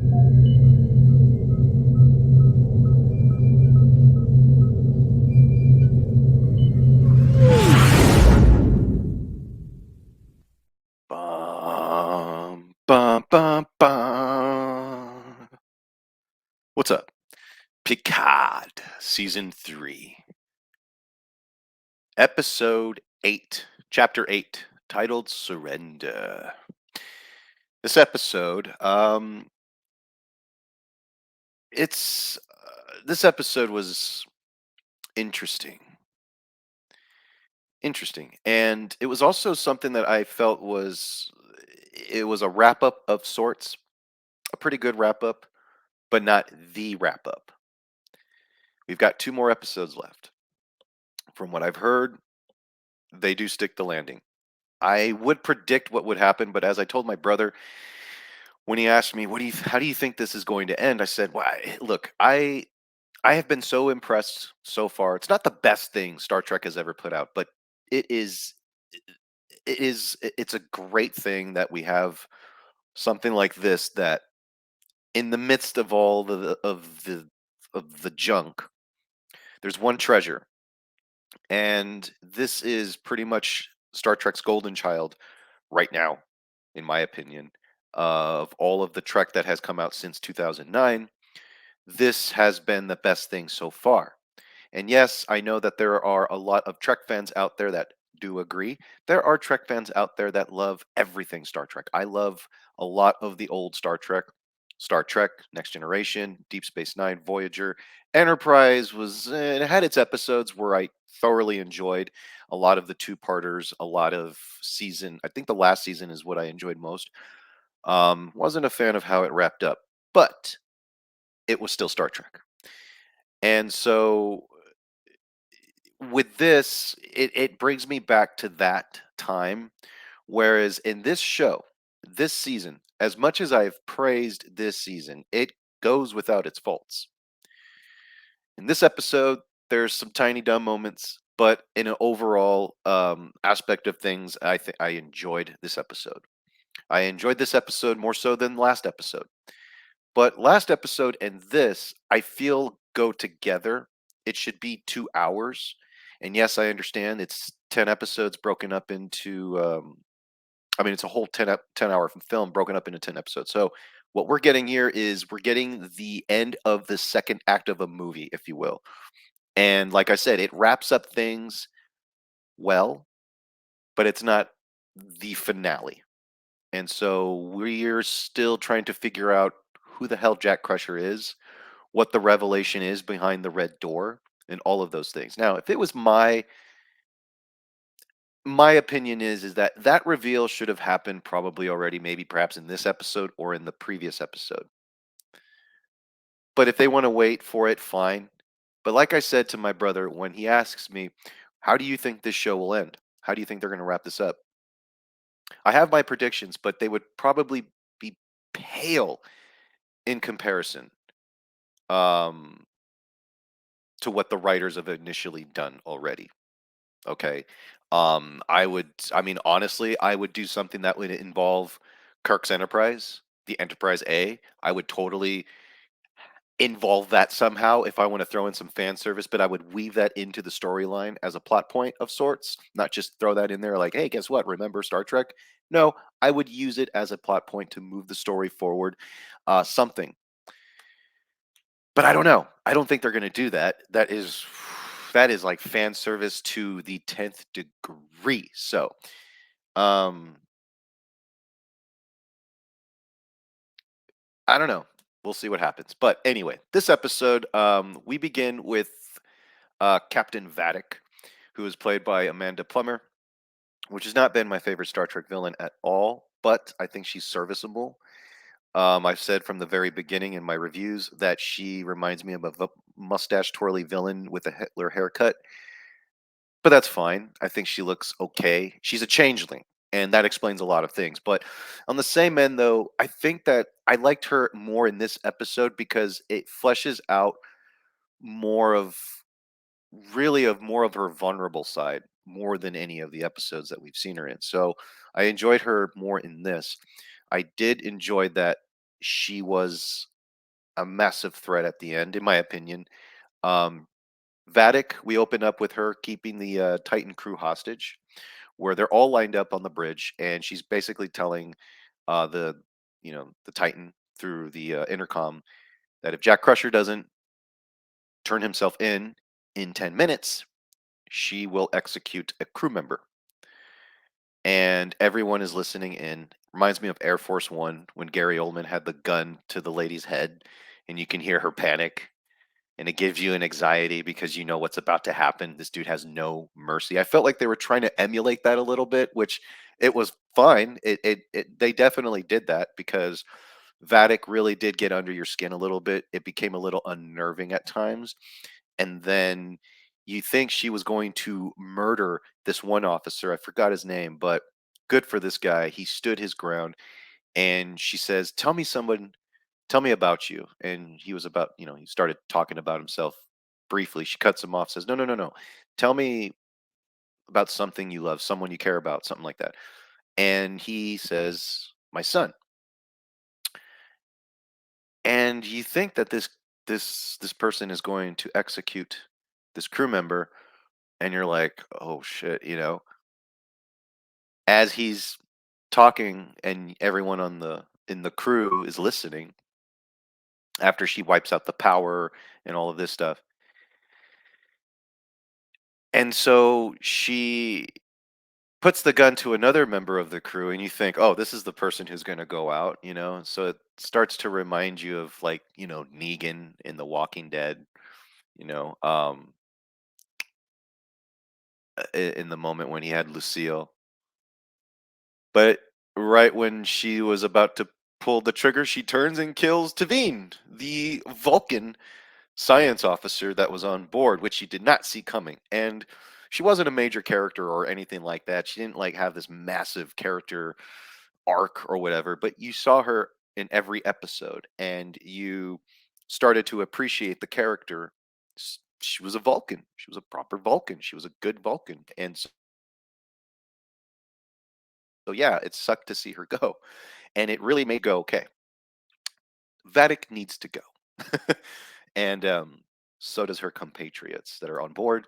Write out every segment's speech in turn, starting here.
Bum, bum, bum, bum. What's up? Picard, Season 3, Episode 8, Chapter 8, titled Surrender. This episode, this episode was interesting. Interesting. And it was also something that I felt it was a wrap up of sorts, a pretty good wrap up, but not the wrap up. We've got two more episodes left. From what I've heard, they do stick the landing. I would predict what would happen, but as I told my brother when he asked me, how do you think this is going to end?" I said, "Well, look, I have been so impressed so far. It's not the best thing Star Trek has ever put out, but it is it's a great thing that we have something like this that in the midst of all of the junk, there's one treasure, and this is pretty much Star Trek's golden child right now, in my opinion. Of all of the Trek that has come out since 2009, this has been the best thing so far. And yes, I know that there are a lot of Trek fans out there that do agree. There are Trek fans out there that love everything Star Trek. I love a lot of the old Star Trek, Next Generation, Deep Space Nine, Voyager. Enterprise it had its episodes where I thoroughly enjoyed a lot of the two-parters, a lot of season. I think the last season is what I enjoyed most. Wasn't a fan of how it wrapped up, but it was still Star Trek. And so with this, it brings me back to that time. Whereas in this show, this season, as much as I've praised this season, it goes without its faults. In this episode, there's some tiny dumb moments, but in an overall aspect of things, I think I enjoyed this episode. I enjoyed this episode more so than last episode. But last episode and this, I feel go together. It should be 2 hours. And yes, I understand it's 10 episodes broken up into, I mean, it's a whole 10-hour film broken up into 10 episodes. So what we're getting here is we're getting the end of the second act of a movie, if you will. And like I said, it wraps up things well, but it's not the finale. And so we're still trying to figure out who the hell Jack Crusher is, what the revelation is behind the red door, and all of those things. Now, if it was my opinion is that that reveal should have happened probably already, maybe perhaps in this episode or in the previous episode. But if they want to wait for it, fine. But like I said to my brother when he asks me, "How do you think this show will end? How do you think they're going to wrap this up?" I have my predictions, but they would probably be pale in comparison um, to what the writers have initially done already. Okay. I mean, honestly, I would do something that would involve Kirk's Enterprise, the Enterprise A. I would totally involve that somehow if I want to throw in some fan service, but I would weave that into the storyline as a plot point of sorts, not just throw that in there like, hey, guess what? Remember Star Trek? No, I would use it as a plot point to move the story forward. Something. But I don't know. I don't think they're going to do that. That is like fan service to the 10th degree. So, um I don't know. We'll see what happens. But anyway, this episode we begin with Captain Vadek, who is played by Amanda Plummer, which has not been my favorite Star Trek villain at all, but I think she's serviceable. I've said from the very beginning in my reviews that she reminds me of a mustache twirly villain with a Hitler haircut, but that's fine. I think she looks okay. She's a changeling, and that explains a lot of things. But on the same end, though, I think that I liked her more in this episode because it fleshes out more of more of her vulnerable side more than any of the episodes that we've seen her in. So I enjoyed her more in this. I did enjoy that she was a massive threat at the end, in my opinion. Um, Vatic, we open up with her keeping the Titan crew hostage, where they're all lined up on the bridge, and she's basically telling the the Titan through the intercom that if Jack Crusher doesn't turn himself in 10 minutes, she will execute a crew member, and everyone is listening in. Reminds me of Air Force One when Gary Oldman had the gun to the lady's head, and you can hear her panic, and it gives you an anxiety because you know what's about to happen. This dude has no mercy. I felt like they were trying to emulate that a little bit, which it was fine. They definitely did that because Vatic really did get under your skin a little bit. It became a little unnerving at times, and then you think she was going to murder this one officer. I forgot his name, but good for this guy. He stood his ground, and she says, tell me about you." And he was about, he started talking about himself briefly. She cuts him off, says, "No, no, no, no. Tell me about something you love, someone you care about, something like that." And he says, "My son." And you think that this person is going to execute this crew member, and you're like, "Oh shit," as he's talking and everyone on the in the crew is listening after she wipes out the power and all of this stuff. And so she puts the gun to another member of the crew, and you think, "Oh, this is the person who's going to go out." So it starts to remind you of, like, Negan in The Walking Dead, you know, um in the moment when he had Lucille. But right when she was about to pull the trigger, she turns and kills Tavine, the Vulcan science officer that was on board, which she did not see coming. And she wasn't a major character or anything like that. She didn't like have this massive character arc or whatever, but you saw her in every episode and you started to appreciate the character. She was a Vulcan. She was a proper Vulcan. She was a good Vulcan. And so yeah, it sucked to see her go. And it really made go, okay, Vatic needs to go. And so does her compatriots that are on board,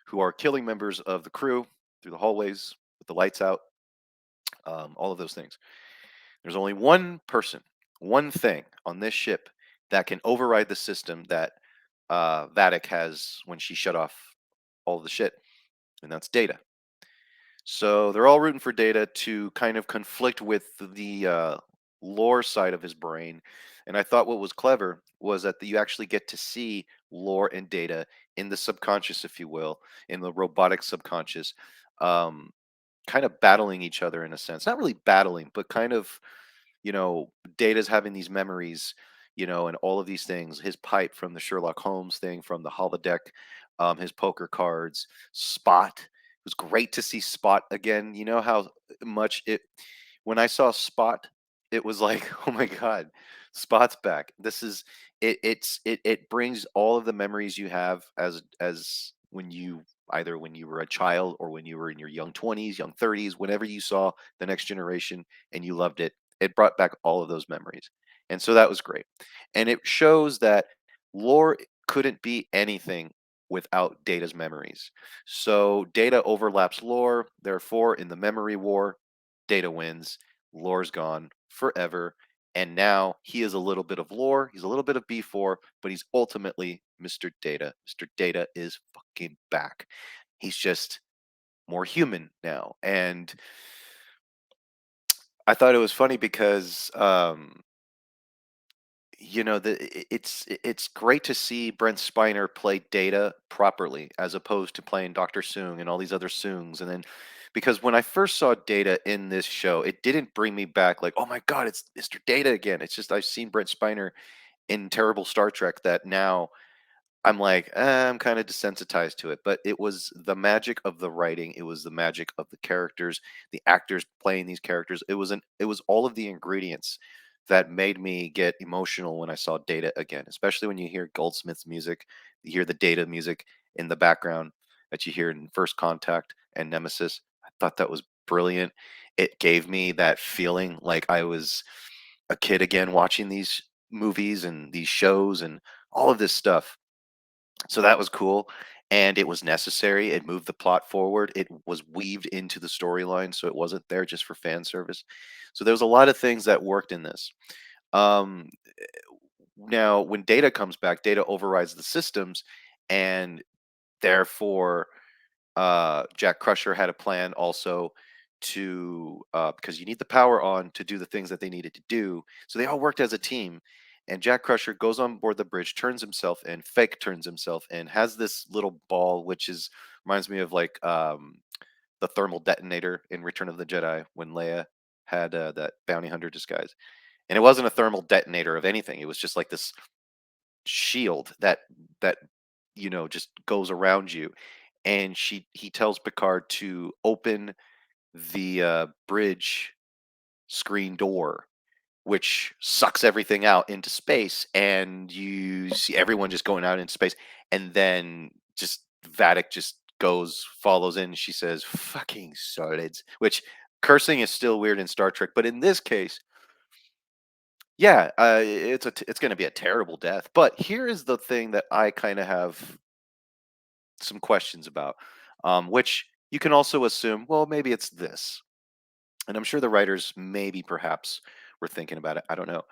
who are killing members of the crew through the hallways with the lights out, all of those things. There's only one person, one thing on this ship that can override the system that Vatic has when she shut off all of the shit, and that's Data. So they're all rooting for Data to kind of conflict with the lore side of his brain. And I thought what was clever was that you actually get to see lore and Data in the subconscious, if you will, in the robotic subconscious, um, kind of battling each other in a sense. Not really battling, but kind of, Data's having these memories, and all of these things. His pipe from the Sherlock Holmes thing, from the holodeck, his poker cards, Spot. It was great to see Spot again. You know how much it when I saw Spot, it was like, oh my god, Spot's back. This is it. It brings all of the memories you have as when you either when you were a child or when you were in your young 20s, young 30s, whenever you saw the Next Generation and you loved it. It brought back all of those memories. And so that was great. And it shows that lore couldn't be anything without Data's memories. So Data overlaps lore. Therefore, in the memory war, Data wins. Lore's gone forever. And now he is a little bit of lore. He's a little bit of B4, but he's ultimately Mr. Data. Mr. Data is fucking back. He's just more human now. And I thought it was funny because it's great to see Brent Spiner play Data properly as opposed to playing Dr. Soong and all these other Soongs. And then because when I first saw Data in this show, it didn't bring me back like, oh my god, it's Mr. Data again. It's just I've seen Brent Spiner in terrible Star Trek that now I'm like, I'm kind of desensitized to it, but it was the magic of the writing. It was the magic of the characters, the actors playing these characters. It was all of the ingredients that made me get emotional when I saw Data again, especially when you hear Goldsmith's music, you hear the Data music in the background that you hear in First Contact and Nemesis. I thought that was brilliant. It gave me that feeling like I was a kid again watching these movies and these shows and all of this stuff. So that was cool, and it was necessary. It moved the plot forward. It was weaved into the storyline, so it wasn't there just for fan service. So there was a lot of things that worked in this. Um, Now, when Data comes back, Data overrides the systems, and therefore Jack Crusher had a plan also to because you need the power on to do the things that they needed to do. So they all worked as a team. And Jack Crusher goes on board the bridge, turns himself in, fake turns himself in, has this little ball, which is reminds me of like the thermal detonator in Return of the Jedi when Leia had that bounty hunter disguise. And it wasn't a thermal detonator of anything. It was just like this shield that just goes around you. And he tells Picard to open the bridge screen door, which sucks everything out into space, and you see everyone just going out into space. And then just Vatic just follows in. She says fucking solids, which cursing is still weird in Star Trek, but in this case, yeah, it's going to be a terrible death. But here is the thing that I kind of have some questions about, which you can also assume, well, maybe it's this. And I'm sure the writers maybe perhaps were thinking about it. I don't know.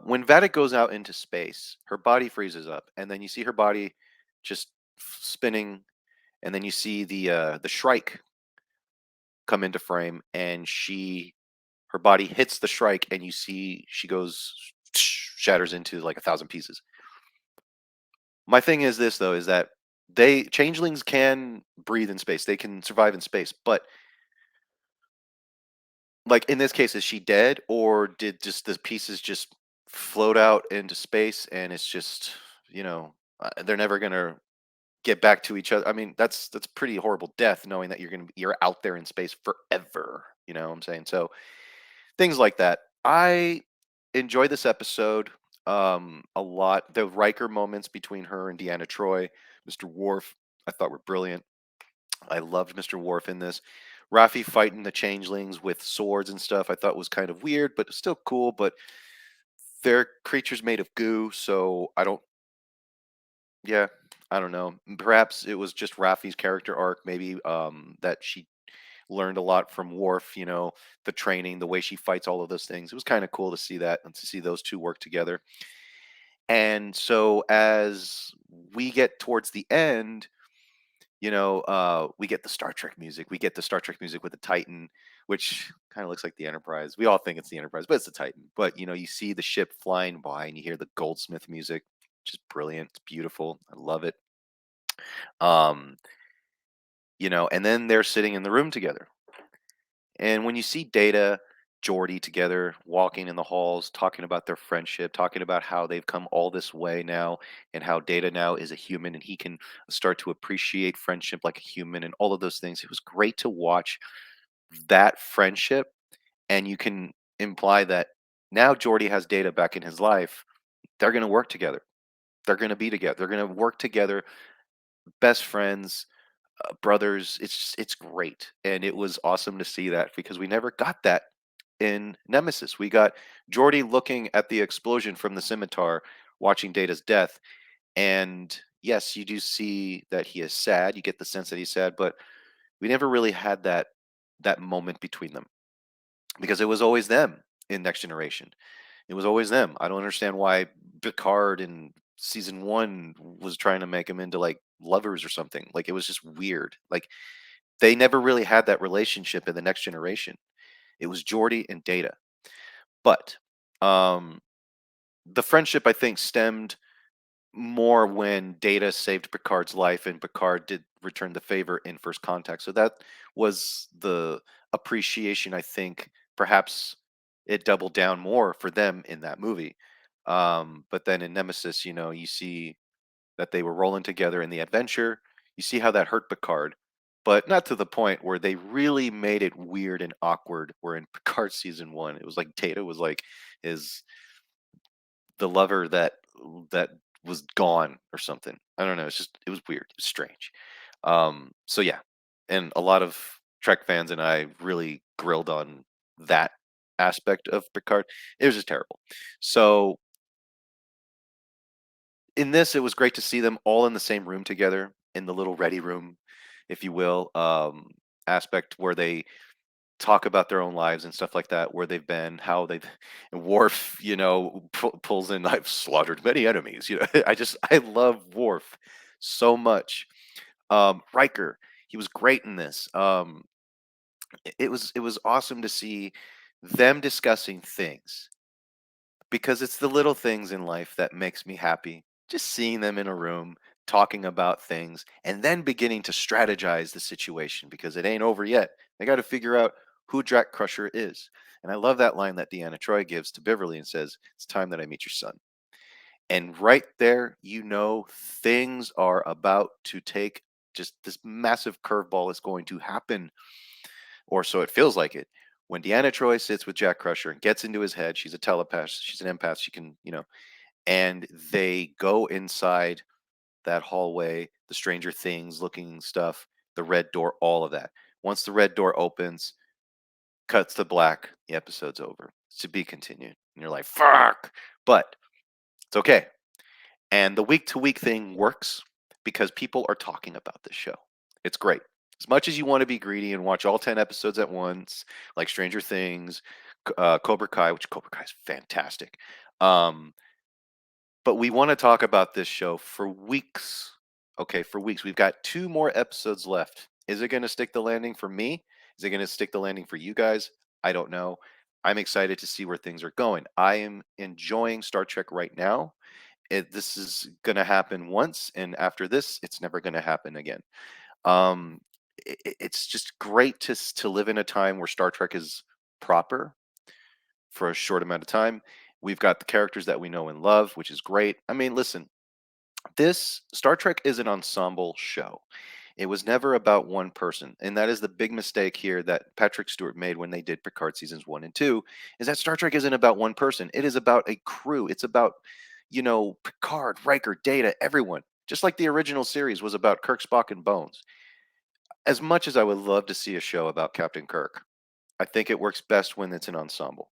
When Vatic goes out into space, her body freezes up, and then you see her body just spinning, and then you see the Shrike come into frame, and her body hits the Shrike, and you see she goes shatters into like 1,000 pieces. My thing is this though, is that they changelings can breathe in space. They can survive in space. But like in this case, is she dead, or did just the pieces just float out into space and it's just, they're never gonna get back to each other. I mean, that's pretty horrible death, knowing that you're out there in space forever. You know what I'm saying? So things like that. I enjoy this episode a lot. The Riker moments between her and Deanna Troy, Mr. Worf, I thought were brilliant. I loved Mr. Worf in this. Raffi fighting the changelings with swords and stuff, I thought was kind of weird, but still cool. But they're creatures made of goo, so yeah, I don't know. Perhaps it was just Raffi's character arc, maybe that she learned a lot from Worf, the training, the way she fights, all of those things. It was kind of cool to see that and to see those two work together. And so as we get towards the end, we get the Star Trek music. We get the Star Trek music with the Titan, which kind of looks like the Enterprise. We all think it's the Enterprise, but it's the Titan. But you see the ship flying by, and you hear the Goldsmith music, which is brilliant. It's beautiful. I love it. Um, and then they're sitting in the room together. And when you see Data, Geordi together walking in the halls, talking about their friendship, talking about how they've come all this way now, and how Data now is a human and he can start to appreciate friendship like a human and all of those things. It was great to watch that friendship. And you can imply that now Geordi has Data back in his life. They're going to work together. They're going to be together. They're going to work together, best friends, brothers. It's great, and it was awesome to see that because we never got that in Nemesis. We got Jordy looking at the explosion from the scimitar, watching Data's death, and yes, you do see that he is sad. You get the sense that he's sad, but we never really had that moment between them because it was always them in Next Generation. It was always them. I don't understand why Picard in season one was trying to make them into like lovers or something. Like it was just weird. Like they never really had that relationship in the Next Generation. It was Geordi and Data. But um, the friendship, I think, stemmed more when Data saved Picard's life and Picard did return the favor in First Contact. So that was the appreciation, I think. Perhaps it doubled down more for them in that movie. But then in Nemesis, you see that they were rolling together in the adventure. You see how that hurt Picard, but not to the point where they really made it weird and awkward. Where in Picard season one, it was like Data was like his the lover that was gone or something. I don't know. It was weird. It was strange. So yeah, and a lot of Trek fans and I really grilled on that aspect of Picard. It was just terrible. So in this, it was great to see them all in the same room together in the little ready room, if you will, aspect where they talk about their own lives and stuff like that, where they've been, how they've and Worf, pulls in, I've slaughtered many enemies. I love Worf so much. Riker, he was great in this. It was awesome to see them discussing things because it's the little things in life that makes me happy. Just seeing them in a room talking about things and then beginning to strategize the situation because it ain't over yet. They got to figure out who Jack Crusher is. And I love that line that Deanna Troy gives to Beverly and says, "It's time that I meet your son." And right there, things are about to take just this massive curveball is going to happen, or so it feels like it. When Deanna Troy sits with Jack Crusher and gets into his head, she's a telepath, she's an empath, she can, and they go inside that hallway, the Stranger Things looking stuff, the red door, all of that. Once the red door opens, cuts to black, the episode's over. To be continued. And you're like, fuck. But it's okay. And the week to week thing works because people are talking about this show. It's great. As much as you want to be greedy and watch all 10 episodes at once, like Stranger Things, Cobra Kai, which Cobra Kai is fantastic. Um, but we want to talk about this show for weeks. Okay, for weeks. We've got two more episodes left. Is it going to stick the landing for me? Is it going to stick the landing for you guys? I don't know. I'm excited to see where things are going. I am enjoying Star Trek right now. This is going to happen once, and after this, it's never going to happen again. Um, it's just great to live in a time where Star Trek is proper for a short amount of time. We've got the characters that we know and love, which is great. I mean, listen, this Star Trek is an ensemble show. It was never about one person, and that is the big mistake here that Patrick Stewart made when they did Picard seasons 1 and 2, is that Star Trek isn't about one person. It is about a crew. It's about, Picard, Riker, Data, everyone. Just like the original series was about Kirk, Spock, and Bones. As much as I would love to see a show about Captain Kirk, I think it works best when it's an ensemble.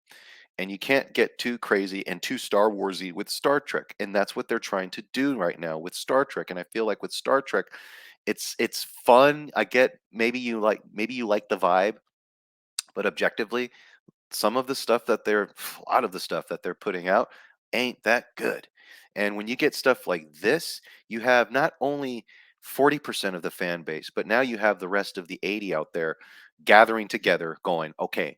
And you can't get too crazy and too Star Warsy with Star Trek, and that's what they're trying to do right now with Star Trek. And I feel like with Star Trek, it's fun. I get maybe you like the vibe, but objectively, some of the stuff that they're a lot of the stuff that they're putting out ain't that good. And when you get stuff like this, you have not only 40% of the fan base, but now you have the rest of the 80 out there gathering together going, okay,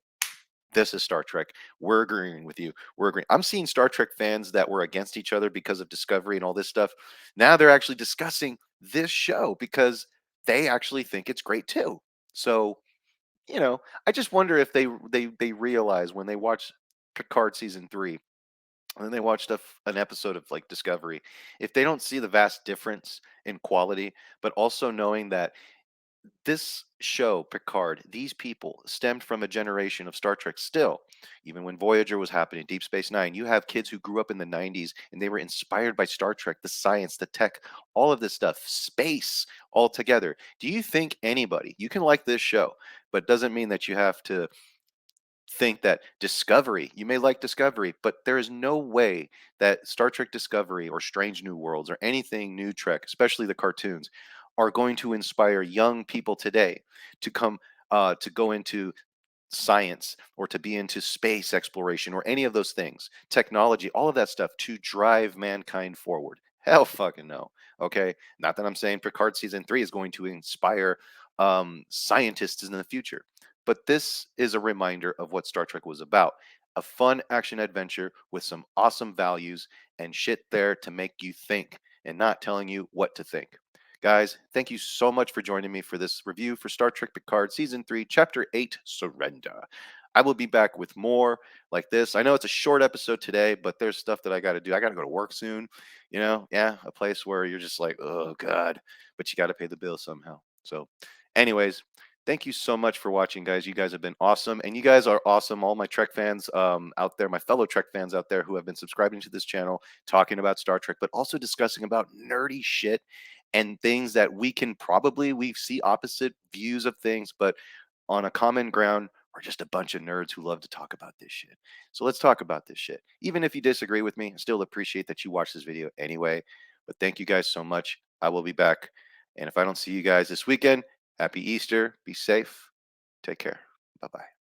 this is Star Trek. We're agreeing with you. We're agreeing. I'm seeing Star Trek fans that were against each other because of Discovery and all this stuff. Now they're actually discussing this show because they actually think it's great too. So, I just wonder if they realize when they watch Picard season 3 and then they watch an episode of like Discovery, if they don't see the vast difference in quality, but also knowing that this show, Picard, these people stemmed from a generation of Star Trek still. Even when Voyager was happening, Deep Space Nine, you have kids who grew up in the 90s and they were inspired by Star Trek, the science, the tech, all of this stuff, space all together. Do you think anybody, you can like this show, but it doesn't mean that you have to think that Discovery, you may like Discovery, but there is no way that Star Trek Discovery or Strange New Worlds or anything new Trek, especially the cartoons, are going to inspire young people today to come to go into science or to be into space exploration or any of those things, technology, all of that stuff to drive mankind forward. Hell fucking no. Okay. Not that I'm saying Picard season 3 is going to inspire scientists in the future, but this is a reminder of what Star Trek was about, a fun action adventure with some awesome values and shit there to make you think and not telling you what to think. Guys, thank you so much for joining me for this review for Star Trek Picard Season 3, Chapter 8 Surrender. I will be back with more like this. I know it's a short episode today, but there's stuff that I got to do. I got to go to work soon. Yeah, a place where you're just like, oh, God, but you got to pay the bill somehow. So, anyways, thank you so much for watching, guys. You guys have been awesome. And you guys are awesome. All my Trek fans out there, my fellow Trek fans out there who have been subscribing to this channel, talking about Star Trek, but also discussing about nerdy shit and things that we see opposite views of things, but on a common ground, We're just a bunch of nerds who love to talk about this shit. So let's talk about this shit. Even if you disagree with me, I still appreciate that you watched this video anyway. But thank you guys so much. I will be back. And if I don't see you guys this weekend, happy Easter. Be safe. Take care. Bye bye.